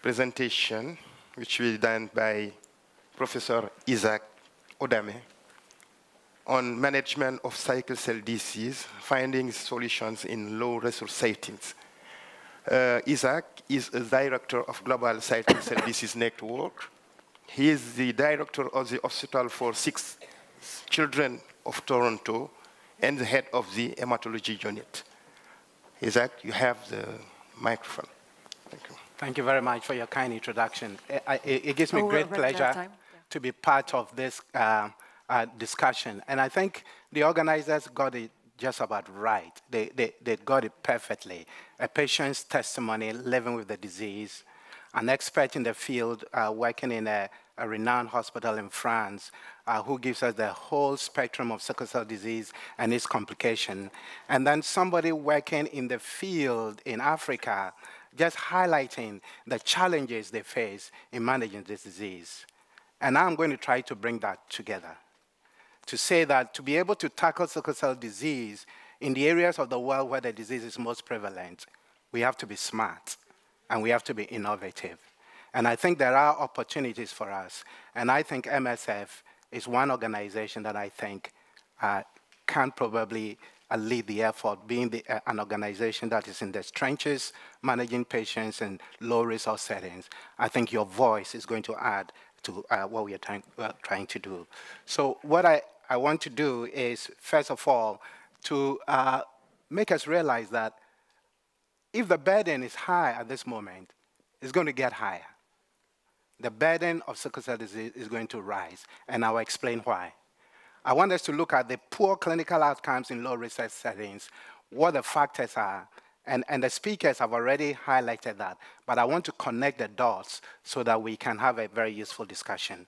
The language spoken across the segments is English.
presentation, which will be done by Professor Odame on management of sickle cell disease, finding solutions in low-resource settings. Isaac is a director of Global Sickle Cell Disease Network. He is the director of the Hospital for Sick Children of Toronto and the head of the hematology unit. Isaac, you have the microphone. Thank you. Thank you very much for your kind introduction. It gives me great pleasure to be part of this discussion. And I think the organizers got it just about right. They got it perfectly. A patient's testimony, living with the disease, an expert in the field working in a renowned hospital in France who gives us the whole spectrum of sickle cell disease and its complication. And then somebody working in the field in Africa just highlighting the challenges they face in managing this disease. And I'm going to try to bring that together to say that to be able to tackle sickle cell disease in the areas of the world where the disease is most prevalent, we have to be smart and we have to be innovative. And I think there are opportunities for us. And I think MSF is one organization that I think can probably lead the effort, being an organization that is in the trenches, managing patients in low-resource settings. I think your voice is going to add to what we are trying to do. So what I want to do is, first of all, to make us realize that if the burden is high at this moment, it's going to get higher. The burden of sickle cell disease is going to rise, and I'll explain why. I want us to look at the poor clinical outcomes in low-resource settings, what the factors are, and the speakers have already highlighted that, but I want to connect the dots so that we can have a very useful discussion.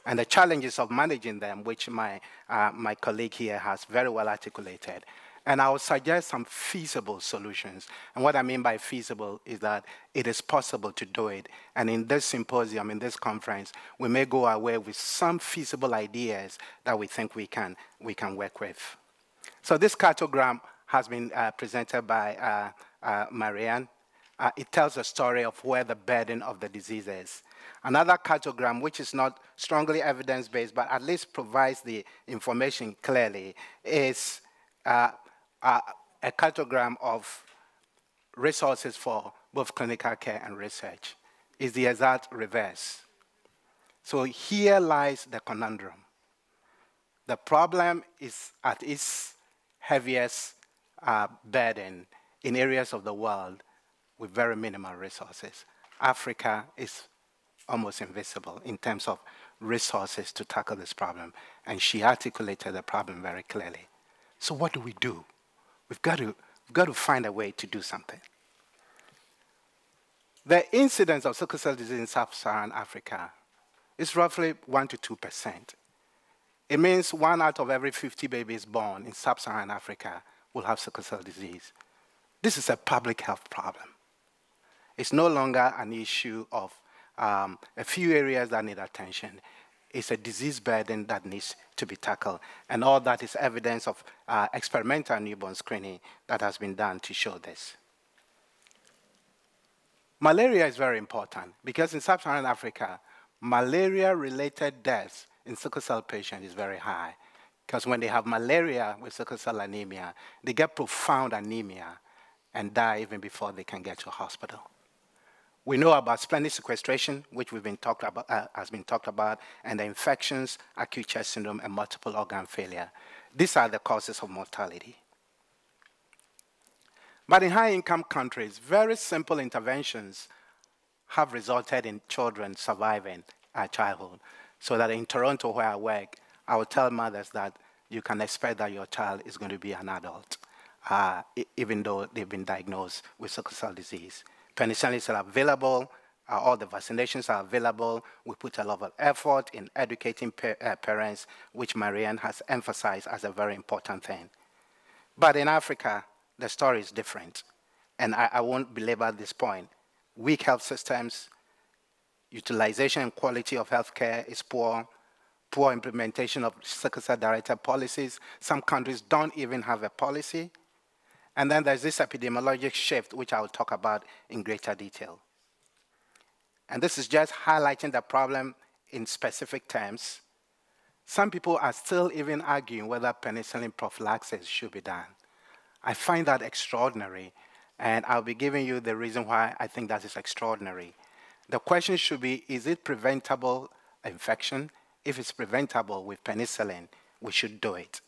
And the challenges of managing them, which my colleague here has very well articulated. And I will suggest some feasible solutions. And what I mean by feasible is that it is possible to do it. And in this symposium, in this conference, we may go away with some feasible ideas that we think we can work with. So this cartogram has been presented by Marianne. It tells a story of where the burden of the disease is. Another cartogram, which is not strongly evidence-based, but at least provides the information clearly, is a cartogram of resources for both clinical care and research. Is the exact reverse. So here lies the conundrum. The problem is at its heaviest burden in areas of the world with very minimal resources. Africa is almost invisible in terms of resources to tackle this problem, and she articulated the problem very clearly. So what do we do? We've got to find a way to do something. The incidence of sickle cell disease in sub-Saharan Africa is roughly 1 to 2%. It means 1 out of every 50 babies born in sub-Saharan Africa will have sickle cell disease. This is a public health problem. It's no longer an issue of a few areas that need attention. It's a disease burden that needs to be tackled. And all that is evidence of experimental newborn screening that has been done to show this. Malaria is very important because in sub-Saharan Africa, malaria-related deaths in sickle cell patients is very high. Because when they have malaria with sickle cell anemia, they get profound anemia and die even before they can get to a hospital. We know about splenic sequestration, which has been talked about, and the infections, acute chest syndrome, and multiple organ failure. These are the causes of mortality. But in high-income countries, very simple interventions have resulted in children surviving childhood. So that in Toronto, where I work, I will tell mothers that you can expect that your child is going to be an adult, even though they've been diagnosed with sickle cell disease. Penicillins are available, all the vaccinations are available. We put a lot of effort in educating parents, which Marianne has emphasized as a very important thing. But in Africa, the story is different. And I won't belabor this point. Weak health systems, utilization and quality of healthcare is poor, poor implementation of sickle cell-directed policies. Some countries don't even have a policy. And then there's this epidemiologic shift, which I will talk about in greater detail. and this is just highlighting the problem in specific terms, some people are still even arguing whether penicillin prophylaxis should be done. I find that extraordinary, and I'll be giving you the reason why I think that is extraordinary. The question should be, is it preventable infection? If it's preventable with penicillin, we should do it.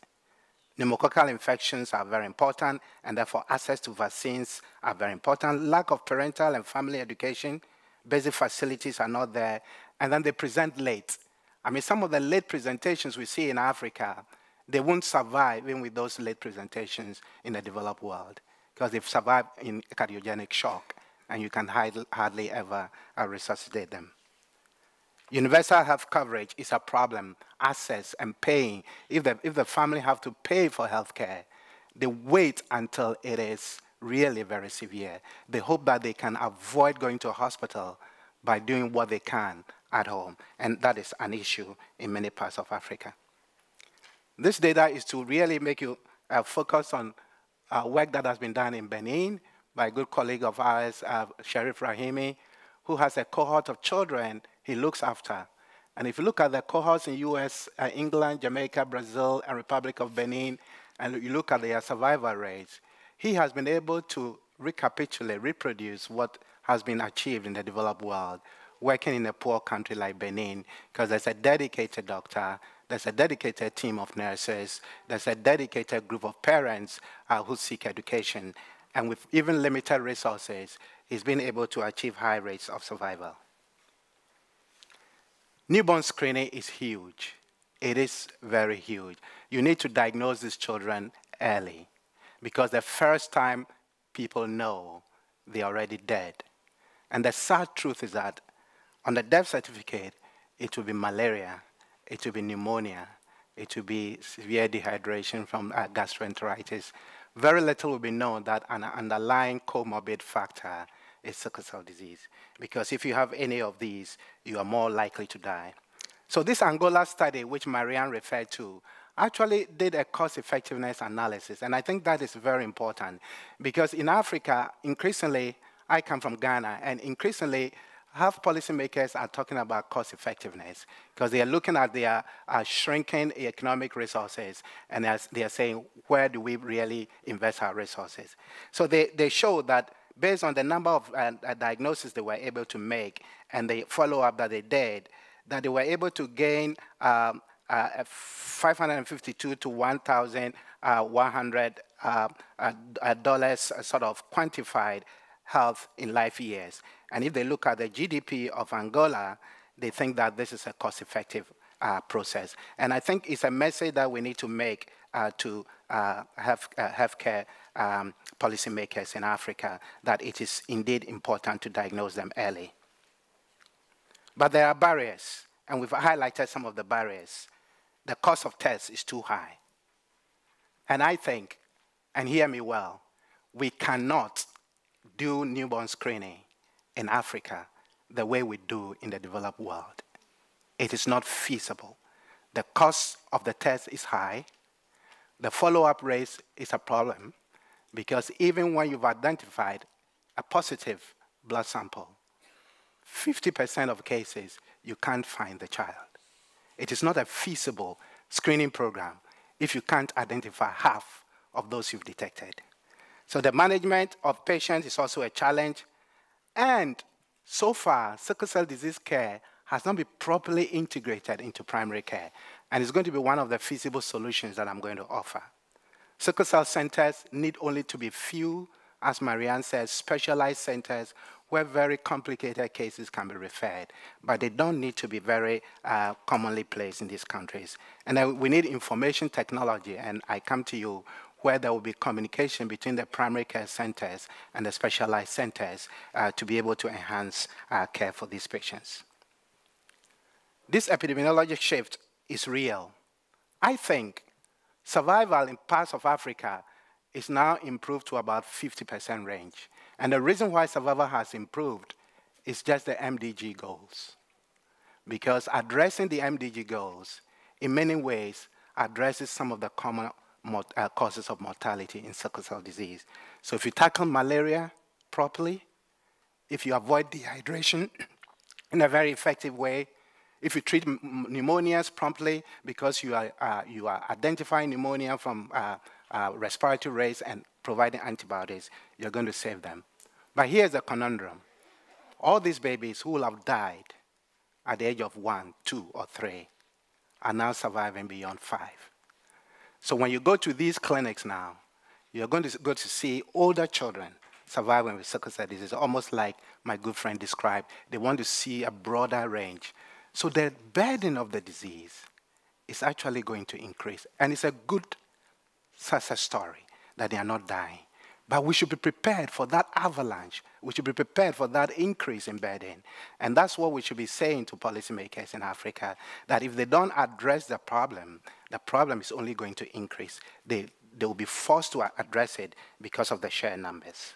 Pneumococcal infections are very important, and therefore access to vaccines are very important. Lack of parental and family education, basic facilities are not there, and then they present late. I mean, some of the late presentations we see in Africa, they won't survive even with those late presentations in the developed world because they've survived in cardiogenic shock, and you can hardly ever resuscitate them. Universal health coverage is a problem, access and paying. If the family have to pay for health care, they wait until it is really very severe. They hope that they can avoid going to a hospital by doing what they can at home, and that is an issue in many parts of Africa. This data is to really make you focus on work that has been done in Benin by a good colleague of ours, Sharif Rahimi, who has a cohort of children he looks after. And if you look at the cohorts in US, England, Jamaica, Brazil, and Republic of Benin, and you look at their survival rates, he has been able to recapitulate, reproduce what has been achieved in the developed world, working in a poor country like Benin, because there's a dedicated doctor, there's a dedicated team of nurses, there's a dedicated group of parents who seek education, and with even limited resources, he's been able to achieve high rates of survival. Newborn screening is huge. It is very huge. You need to diagnose these children early, because the first time people know, they're already dead. And the sad truth is that on the death certificate, it will be malaria, it will be pneumonia, it will be severe dehydration from gastroenteritis. Very little will be known that an underlying comorbid factor is sickle cell disease, because if you have any of these, you are more likely to die. So this Angola study, which Marianne referred to, actually did a cost-effectiveness analysis, and I think that is very important, because in Africa, increasingly, I come from Ghana, and increasingly, health policymakers are talking about cost-effectiveness because they are looking at their shrinking economic resources, and they are saying, where do we really invest our resources? So they show that based on the number of diagnoses they were able to make and the follow-up that they did, that they were able to gain $552 to $1,100 sort of quantified health in life years. And if they look at the GDP of Angola, they think that this is a cost-effective process. And I think it's a message that we need to make to healthcare policymakers in Africa, that it is indeed important to diagnose them early. But there are barriers, and we've highlighted some of the barriers. The cost of tests is too high. And I think, and hear me well, we cannot do newborn screening in Africa the way we do in the developed world. It is not feasible. The cost of the test is high. The follow-up rate is a problem, because even when you've identified a positive blood sample, 50% of cases, you can't find the child. It is not a feasible screening program if you can't identify half of those you've detected. So the management of patients is also a challenge. And so far, sickle cell disease care has not been properly integrated into primary care. And it's going to be one of the feasible solutions that I'm going to offer. Sickle cell centers need only to be few, as Marianne says, specialized centers where very complicated cases can be referred, but they don't need to be very commonly placed in these countries. And then we need information technology, and I come to you where there will be communication between the primary care centers and the specialized centers to be able to enhance care for these patients. This epidemiologic shift is real. I think survival in parts of Africa is now improved to about 50% range. And the reason why survival has improved is just the MDG goals. Because addressing the MDG goals, in many ways, addresses some of the common causes of mortality in sickle cell disease. So if you tackle malaria properly, if you avoid dehydration, in a very effective way. If you treat pneumonias promptly, because you are identifying pneumonia from respiratory rates and providing antibiotics, you're going to save them. But here's the conundrum. All these babies who will have died at the age of 1, 2, or 3 are now surviving beyond 5. So when you go to these clinics now, you're going to go to see older children surviving with sickle cell disease, almost like my good friend described. They want to see a broader range. So the burden of the disease is actually going to increase. And it's a good success story that they are not dying. But we should be prepared for that avalanche. We should be prepared for that increase in burden. And that's what we should be saying to policymakers in Africa, that if they don't address the problem is only going to increase. They will be forced to address it because of the sheer numbers.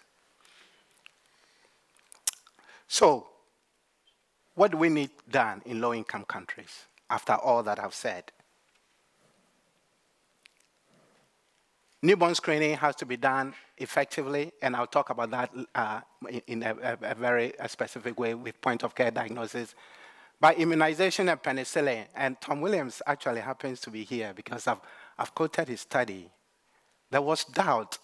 So, what do we need done in low-income countries after all that I've said? Newborn screening has to be done effectively, and I'll talk about that in a very specific way with point-of-care diagnosis. By immunization and penicillin, and Tom Williams actually happens to be here because I've quoted his study. There was doubt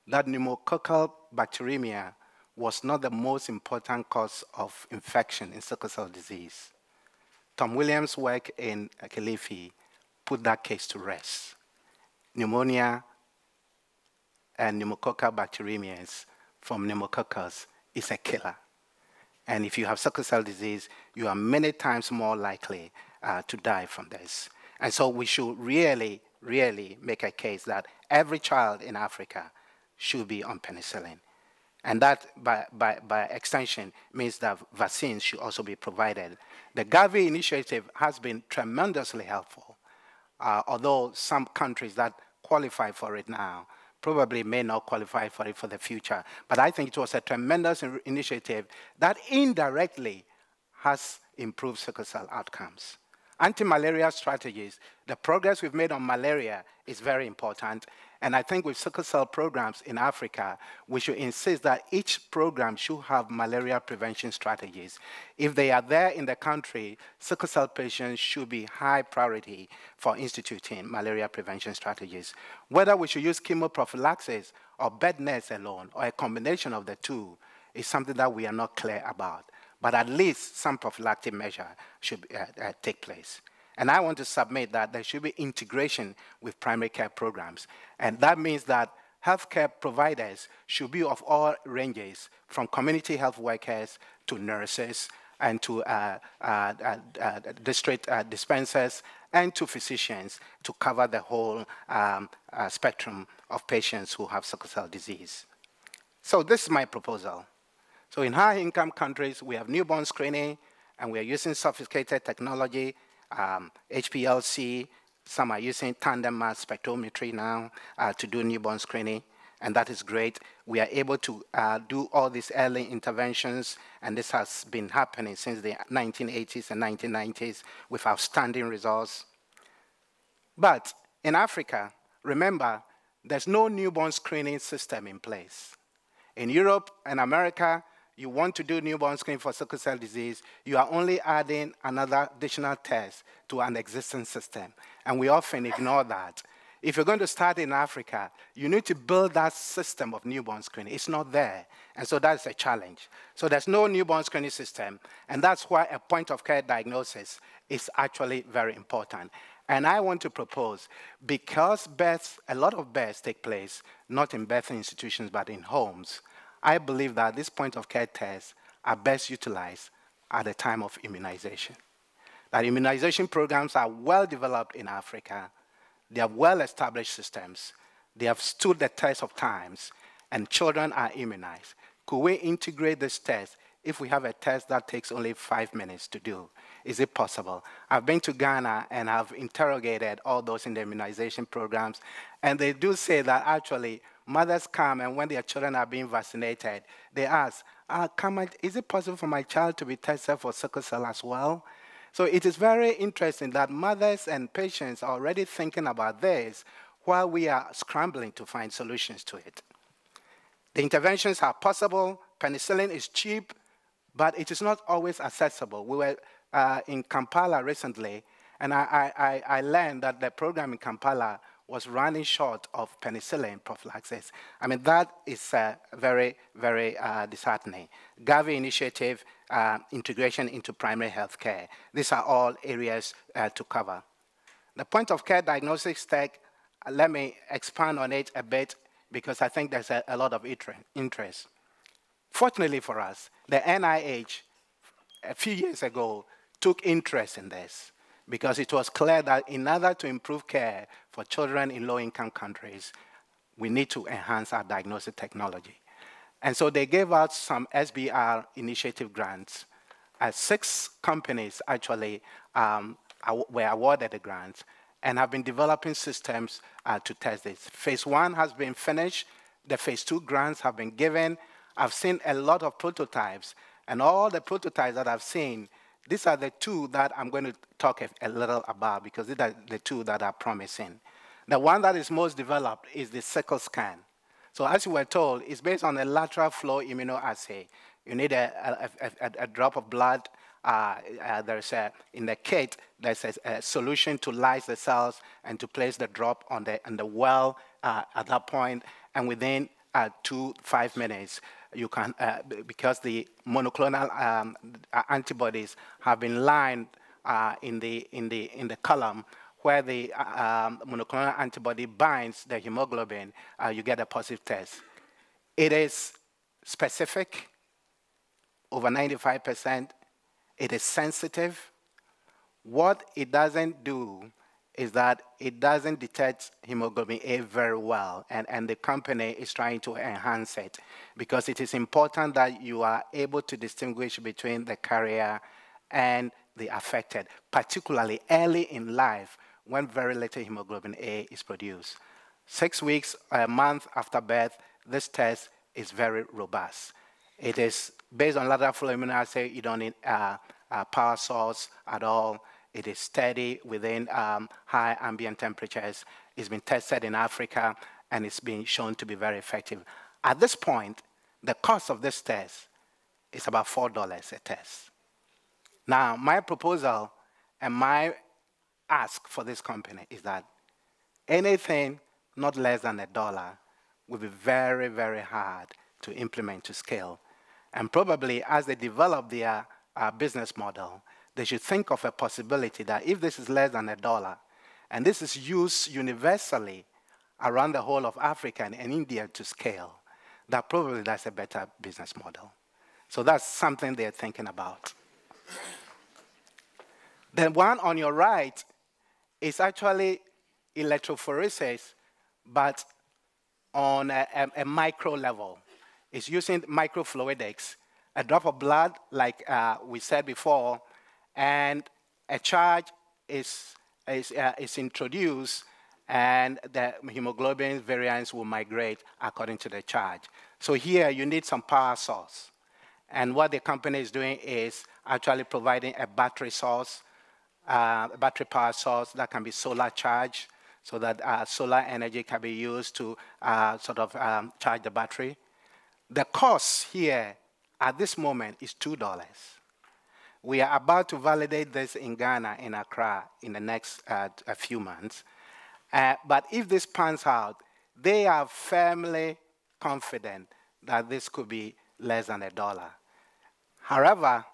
that pneumococcal bacteremia was not the most important cause of infection in sickle cell disease. Tom Williams' work in Kilifi put that case to rest. Pneumonia and pneumococcal bacteremias from pneumococcus is a killer. And if you have sickle cell disease, you are many times more likely to die from this. And so we should really, really make a case that every child in Africa should be on penicillin. And that, by extension, means that vaccines should also be provided. The Gavi initiative has been tremendously helpful, although some countries that qualify for it now probably may not qualify for it for the future. But I think it was a tremendous initiative that indirectly has improved sickle cell outcomes. Anti-malaria strategies, the progress we've made on malaria is very important. And I think with sickle cell programs in Africa, we should insist that each program should have malaria prevention strategies. If they are there in the country, sickle cell patients should be high priority for instituting malaria prevention strategies. Whether we should use chemoprophylaxis or bed nets alone, or a combination of the two, is something that we are not clear about. But at least some prophylactic measure should take place. And I want to submit that there should be integration with primary care programs. And that means that healthcare providers should be of all ranges, from community health workers to nurses and to district dispensers and to physicians, to cover the whole spectrum of patients who have sickle cell disease. So this is my proposal. So in high-income countries, we have newborn screening, and we are using sophisticated technology, HPLC. Some are using tandem mass spectrometry now to do newborn screening, and that is great. We are able to do all these early interventions, and this has been happening since the 1980s and 1990s with outstanding results. But in Africa, remember, there's no newborn screening system in place. In Europe and America, you want to do newborn screening for sickle cell disease, you are only adding another additional test to an existing system. And we often ignore that. If you're going to start in Africa, you need to build that system of newborn screening. It's not there. And so that's a challenge. So there's no newborn screening system. And that's why a point-of-care diagnosis is actually very important. And I want to propose, because births, a lot of births take place not in birthing institutions but in homes, I believe that these point-of-care tests are best utilized at the time of immunization. That immunization programs are well developed in Africa, they have well-established systems, they have stood the test of times, and children are immunized. Could we integrate this test if we have a test that takes only 5 minutes to do? Is it possible? I've been to Ghana and I've interrogated all those in the immunization programs, and they do say that actually mothers come, and when their children are being vaccinated, they ask, is it possible for my child to be tested for sickle cell as well? So it is very interesting that mothers and patients are already thinking about this while we are scrambling to find solutions to it. The interventions are possible, penicillin is cheap, but it is not always accessible. We were in Kampala recently, and I learned that the program in Kampala was running short of penicillin prophylaxis. I mean, that is very, very disheartening. Gavi initiative, integration into primary health care. These are all areas to cover. The point of care diagnostics tech, let me expand on it a bit because I think there's a lot of interest. Fortunately for us, the NIH, a few years ago, took interest in this because it was clear that in order to improve care for children in low-income countries, we need to enhance our diagnostic technology. And so they gave out some SBR initiative grants. 6 companies actually were awarded the grants and have been developing systems to test this. Phase 1 has been finished. The phase 2 grants have been given. I've seen a lot of prototypes, and all the prototypes that I've seen, these are the 2 that I'm going to talk a little about because these are the 2 that are promising. The one that is most developed is the Sickle scan. So as you were told, it's based on a lateral flow immunoassay. You need a drop of blood. In the kit, there's a solution to lyse the cells and to place the drop on the well at that point. And within 2-5 minutes, you can, because the monoclonal antibodies have been lined in the column where the monoclonal antibody binds the hemoglobin, you get a positive test. It is specific, over 95%. It is sensitive. What it doesn't do is that it doesn't detect hemoglobin A very well, and the company is trying to enhance it because it is important that you are able to distinguish between the carrier and the affected, particularly early in life when very little hemoglobin A is produced. 6 weeks, a month after birth, this test is very robust. It is based on lateral flow immunoassay. You don't need power source at all. It is steady within high ambient temperatures. It's been tested in Africa, and it's been shown to be very effective. At this point, the cost of this test is about $4 a test. Now, my proposal and my ask for this company is that anything not less than $1 will be very, very hard to implement to scale. And probably as they develop their business model, they should think of a possibility that if this is less than $1, and this is used universally around the whole of Africa and India to scale, that probably that's a better business model. So that's something they're thinking about. The one on your right is actually electrophoresis, but on a micro level. It's using microfluidics, a drop of blood, like we said before, and a charge is introduced, and the hemoglobin variance will migrate according to the charge. So here you need some power source. And what the company is doing is actually providing a battery source, a battery power source that can be solar charged, so that solar energy can be used to charge the battery. The cost here at this moment is $2. We are about to validate this in Ghana, in Accra, in the next a few months. But if this pans out, they are firmly confident that this could be less than $1. However,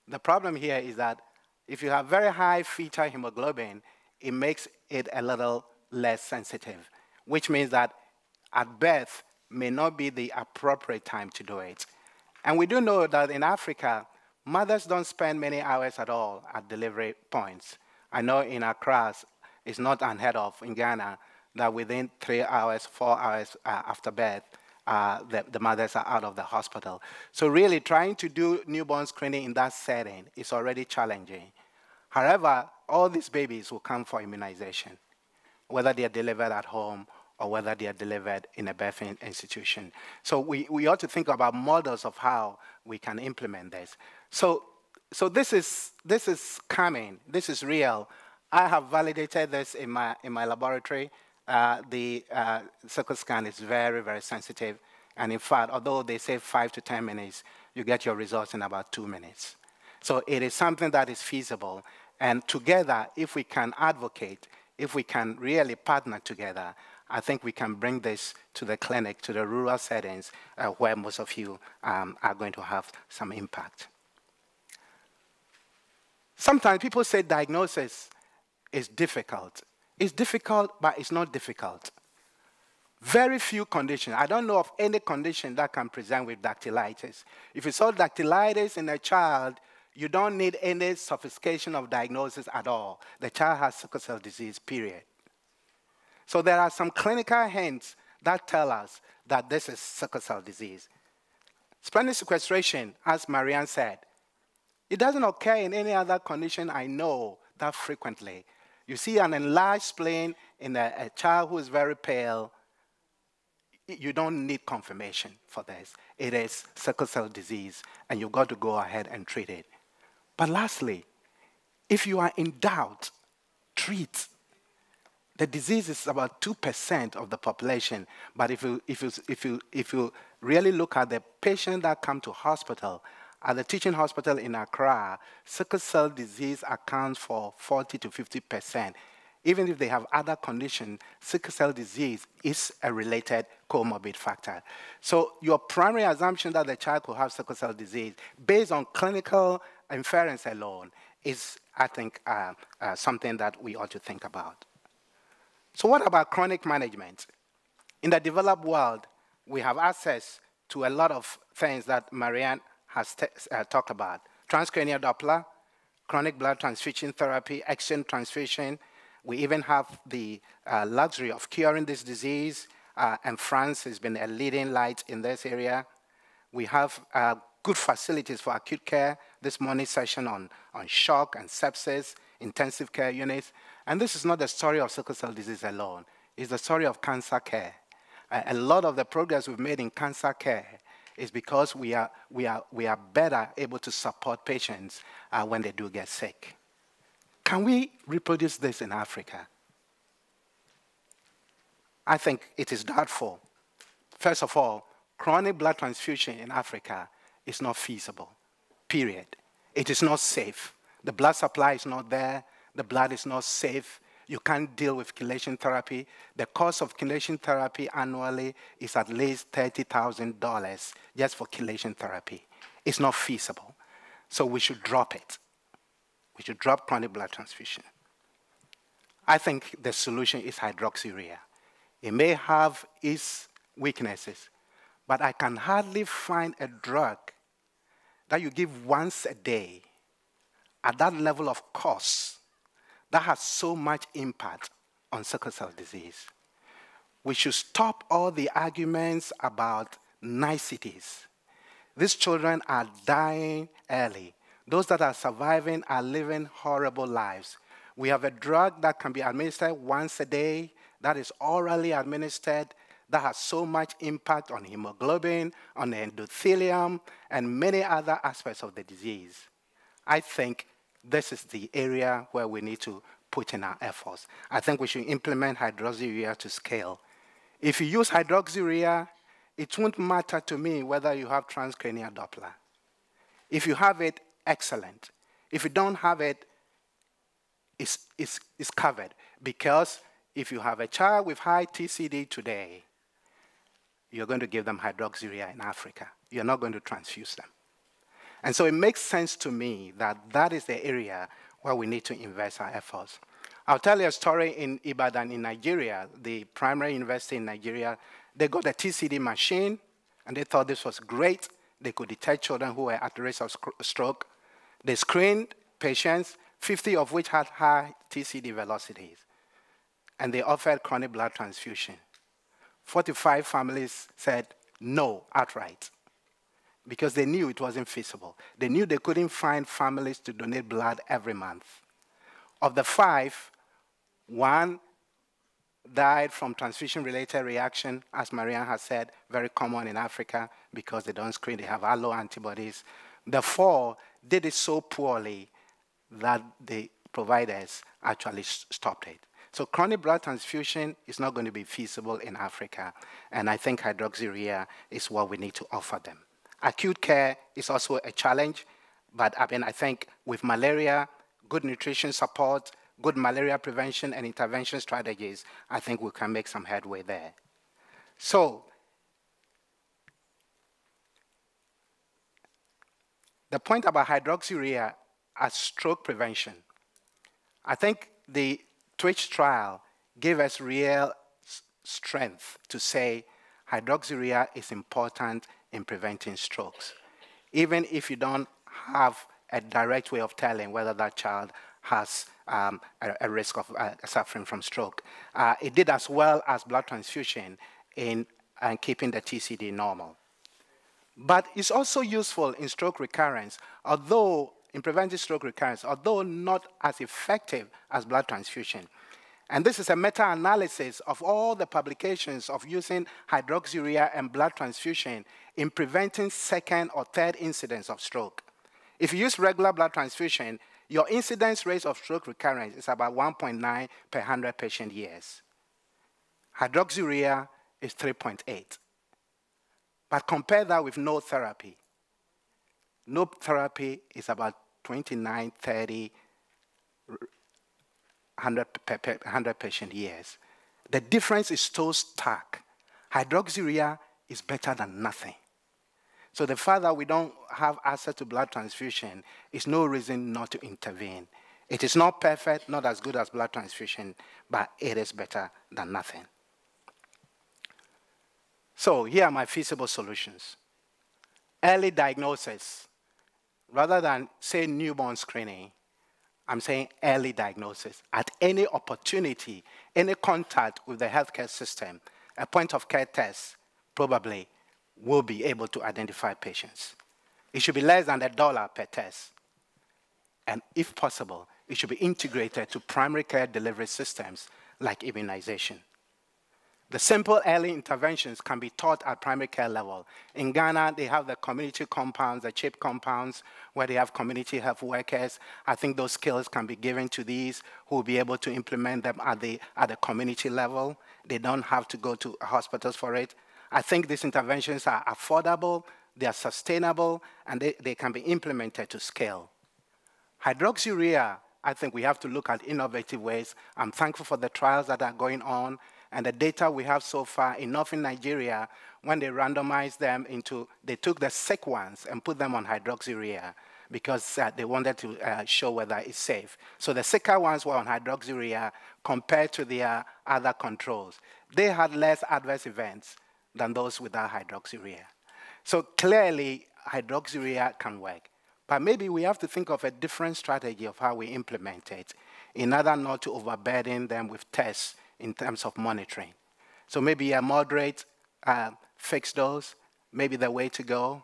the problem here is that if you have very high fetal hemoglobin, it makes it a little less sensitive, which means that at birth may not be the appropriate time to do it. And we do know that in Africa, mothers don't spend many hours at all at delivery points. I know in Accra, it's not unheard of in Ghana that within 3 hours, 4 hours after birth, the mothers are out of the hospital. So really trying to do newborn screening in that setting is already challenging. However, all these babies will come for immunization, whether they are delivered at home or whether they are delivered in a birthing institution. So we ought to think about models of how we can implement this. So this is coming. This is real. I have validated this in my laboratory. The Sickle scan is very, very sensitive. And in fact, although they say 5 to 10 minutes you get your results in about 2 minutes. So it is something that is feasible. And together, if we can advocate, if we can really partner together, I think we can bring this to the clinic, to the rural settings, where most of you are going to have some impact. Sometimes people say diagnosis is difficult. It's difficult, but it's not difficult. Very few conditions. I don't know of any condition that can present with dactylitis. If you saw dactylitis in a child, you don't need any sophistication of diagnosis at all. The child has sickle cell disease, period. So there are some clinical hints that tell us that this is sickle cell disease. Splenic sequestration, as Marianne said, it doesn't occur in any other condition I know that frequently. You see an enlarged spleen in a child who is very pale, you don't need confirmation for this. It is sickle cell disease, and you've got to go ahead and treat it. But lastly, if you are in doubt, treat. The disease is about 2% of the population, but if you really look at the patients that come to hospital, at the teaching hospital in Accra, sickle cell disease accounts for 40 to 50%. Even if they have other conditions, sickle cell disease is a related comorbid factor. So your primary assumption that the child could have sickle cell disease, based on clinical inference alone, is, I think, something that we ought to think about. So what about chronic management? In the developed world, we have access to a lot of things that Marianne has talked about. Transcranial Doppler, chronic blood transfusion therapy, exchange transfusion. We even have the luxury of curing this disease, and France has been a leading light in this area. We have good facilities for acute care. This morning's session on shock and sepsis, intensive care units. And this is not the story of sickle cell disease alone. It's the story of cancer care. A lot of the progress we've made in cancer care is because we are better able to support patients when they do get sick. Can we reproduce this in Africa? I think it is doubtful. First of all, chronic blood transfusion in Africa is not feasible, period. It is not safe. The blood supply is not there. The blood is not safe. You can't deal with chelation therapy. The cost of chelation therapy annually is at least $30,000 just for chelation therapy. It's not feasible. So we should drop it. We should drop chronic blood transfusion. I think the solution is hydroxyurea. It may have its weaknesses, but I can hardly find a drug that you give once a day at that level of cost that has so much impact on sickle cell disease. We should stop all the arguments about niceties. These children are dying early. Those that are surviving are living horrible lives. We have a drug that can be administered once a day, that is orally administered, that has so much impact on hemoglobin, on the endothelium, and many other aspects of the disease. I think this is the area where we need to put in our efforts. I think we should implement hydroxyurea to scale. If you use hydroxyurea, it won't matter to me whether you have transcranial Doppler. If you have it, excellent. If you don't have it, it's covered. Because if you have a child with high TCD today, you're going to give them hydroxyurea in Africa. You're not going to transfuse them. And so it makes sense to me that that is the area where we need to invest our efforts. I'll tell you a story in Ibadan in Nigeria, the primary university in Nigeria. They got a TCD machine, and they thought this was great. They could detect children who were at risk of stroke. They screened patients, 50 of which had high TCD velocities, and they offered chronic blood transfusion. 45 families said no outright, because they knew it wasn't feasible. They knew they couldn't find families to donate blood every month. Of the 5, 1 died from transfusion-related reaction, as Marianne has said, very common in Africa because they don't screen, they have allo antibodies. The 4 did it so poorly that the providers actually stopped it. So chronic blood transfusion is not going to be feasible in Africa, and I think hydroxyurea is what we need to offer them. Acute care is also a challenge, but I mean, I think with malaria, good nutrition support, good malaria prevention and intervention strategies, I think we can make some headway there. So, the point about hydroxyurea as stroke prevention, I think the Twitch trial gave us real strength to say hydroxyurea is important in preventing strokes, even if you don't have a direct way of telling whether that child has a risk of suffering from stroke. It did as well as blood transfusion in keeping the TCD normal. But it's also useful in stroke recurrence, although in preventing stroke recurrence, although not as effective as blood transfusion. And this is a meta-analysis of all the publications of using hydroxyurea and blood transfusion in preventing second or third incidents of stroke. If you use regular blood transfusion, your incidence rate of stroke recurrence is about 1.9 per 100 patient years. Hydroxyurea is 3.8. But compare that with no therapy. No therapy is about 29, 30, 100 patient years. The difference is so stark. Hydroxyurea is better than nothing. So the fact that we don't have access to blood transfusion is no reason not to intervene. It is not perfect, not as good as blood transfusion, but it is better than nothing. So here are my feasible solutions. Early diagnosis. Rather than say newborn screening, I'm saying early diagnosis. At any opportunity, any contact with the healthcare system, a point of care test probably will be able to identify patients. It should be less than $1 per test. And if possible, it should be integrated to primary care delivery systems like immunization. The simple early interventions can be taught at primary care level. In Ghana, they have the community compounds, the CHIP compounds, where they have community health workers. I think those skills can be given to these who will be able to implement them at the community level. They don't have to go to hospitals for it. I think these interventions are affordable, they are sustainable, and they can be implemented to scale. Hydroxyurea, I think we have to look at innovative ways. I'm thankful for the trials that are going on, and the data we have so far, enough in Nigeria, when they randomized them into, they took the sick ones and put them on hydroxyurea because they wanted to show whether it's safe. So the sicker ones were on hydroxyurea compared to their other controls. They had less adverse events than those without hydroxyurea. So clearly, hydroxyurea can work. But maybe we have to think of a different strategy of how we implement it in order not to overburden them with tests in terms of monitoring. So maybe a moderate fixed dose, maybe the way to go.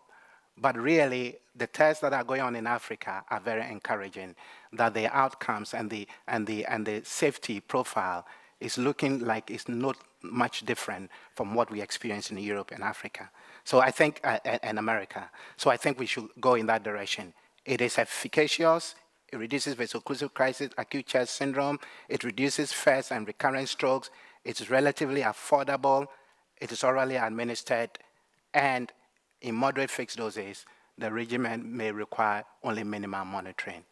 But really, the tests that are going on in Africa are very encouraging, that the outcomes and the safety profile is looking like it's not much different from what we experience in Europe and Africa. So I think, and America. So I think we should go in that direction. It is efficacious, it reduces vaso-occlusive crisis, acute chest syndrome, it reduces first and recurrent strokes, it's relatively affordable, it is orally administered, and in moderate fixed doses, the regimen may require only minimal monitoring.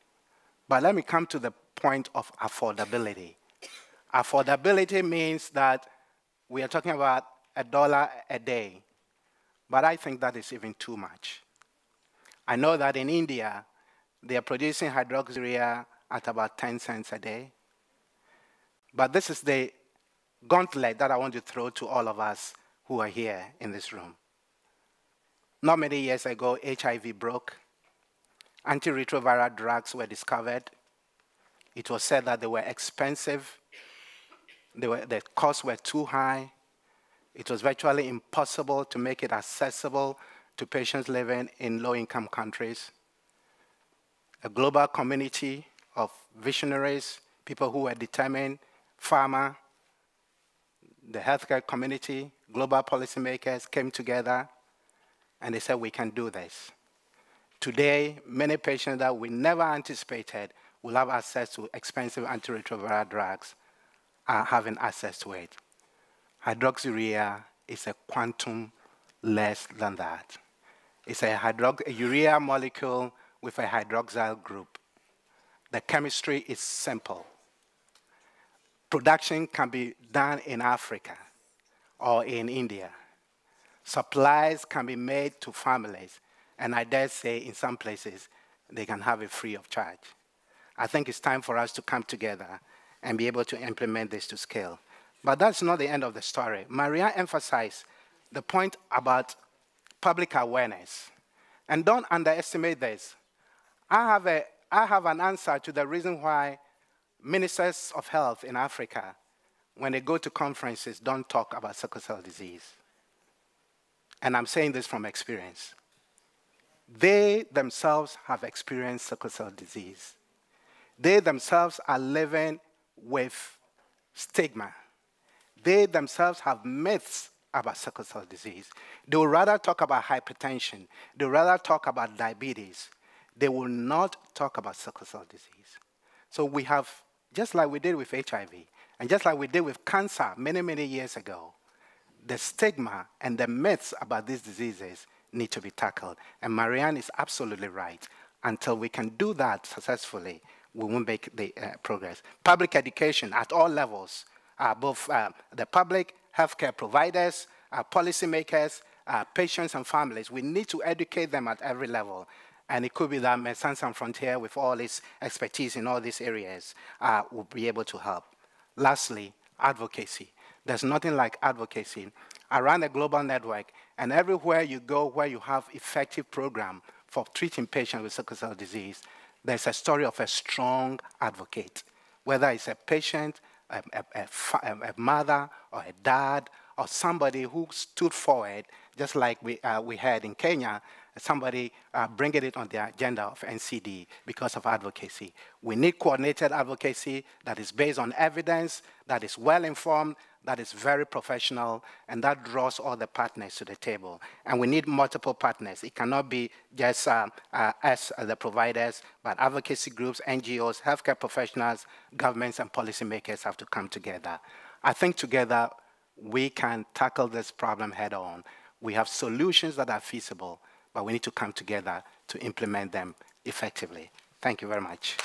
But let me come to the point of affordability. Affordability means that we are talking about $1 a day, but I think that is even too much. I know that in India, they are producing hydroxyurea at about 10 cents a day. But this is the gauntlet that I want to throw to all of us who are here in this room. Not many years ago, HIV broke. Antiretroviral drugs were discovered. It was said that they were expensive. The costs were too high. It was virtually impossible to make it accessible to patients living in low-income countries. A global community of visionaries, people who were determined, pharma, the healthcare community, global policymakers came together, and they said, we can do this. Today, many patients that we never anticipated will have access to expensive antiretroviral drugs are having access to it. Hydroxyurea is a quantum less than that. It's a urea molecule with a hydroxyl group. The chemistry is simple. Production can be done in Africa or in India. Supplies can be made to families, and I dare say in some places they can have it free of charge. I think it's time for us to come together and be able to implement this to scale. But that's not the end of the story. Maria emphasized the point about public awareness. And don't underestimate this. I have an answer to the reason why ministers of health in Africa, when they go to conferences, don't talk about sickle cell disease. And I'm saying this from experience. They themselves have experienced sickle cell disease. They themselves are living with stigma. They themselves have myths about sickle cell disease. They would rather talk about hypertension. They would rather talk about diabetes. They will not talk about sickle cell disease. So we have, just like we did with HIV, and just like we did with cancer many, many years ago, the stigma and the myths about these diseases need to be tackled. And Marianne is absolutely right. Until we can do that successfully, we won't make the progress. Public education at all levels, both the public, healthcare providers, policymakers, patients and families, we need to educate them at every level. And it could be that Médecins Sans Frontières, with all its expertise in all these areas, will be able to help. Lastly, advocacy. There's nothing like advocacy. I run a global network, and everywhere you go where you have effective program for treating patients with sickle cell disease, there's a story of a strong advocate, whether it's a patient, a mother, or a dad, or somebody who stood forward, just like we had in Kenya, somebody bringing it on the agenda of NCD because of advocacy. We need coordinated advocacy that is based on evidence, that is well-informed, that is very professional, and that draws all the partners to the table. And we need multiple partners. It cannot be just us, the providers, but advocacy groups, NGOs, healthcare professionals, governments, and policymakers have to come together. I think together we can tackle this problem head on. We have solutions that are feasible, but we need to come together to implement them effectively. Thank you very much.